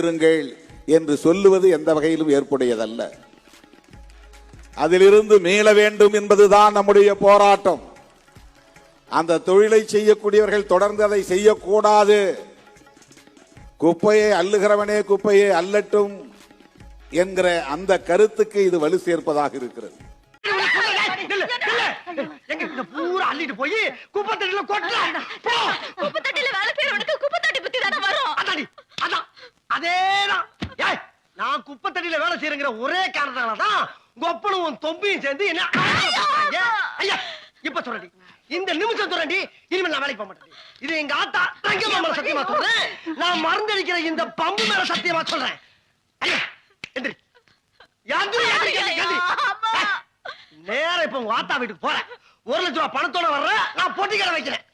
இருங்கள் என்று சொல்லுவது எந்த வகையிலும் ஏற்புடையதல்ல. அதிலிருந்து மீள வேண்டும் என்பதுதான் நம்முடைய போராட்டம். அந்த தொழிலை செய்யக்கூடியவர்கள் தொடர்ந்து அதை செய்யக்கூடாது. குப்பையை அள்ளுகிறவனே குப்பையை அள்ளட்டும் என்கிற அந்த கருத்துக்கு இது வலு சேர்ப்பதாக இருக்கிறது. நான் குப்பத்தடியில வேலை செய்யற ஒரே காரணத்தாலதான் கொப்பனும் தொம்பியும் சேர்ந்து என்ன இப்ப சொல்றடி இந்த நிமிஷம் சொல்றடி இனிமேல் நான் வேலைக்கு போக மாட்டேன். இது எங்க ஆத்தா தங்கம்மா மேல சத்தியமா சொல்றேன். நான் மறந்தடிக்கிற இந்த பம்பு மேல சத்தியமா சொல்றேன். நேரம் இப்ப உங்க ஆத்தா வீட்டுக்கு போறேன். 1 லட்சம் ரூபாய் பணத்தோட வர்ற நான் போட்டி கடை வைக்கிறேன்.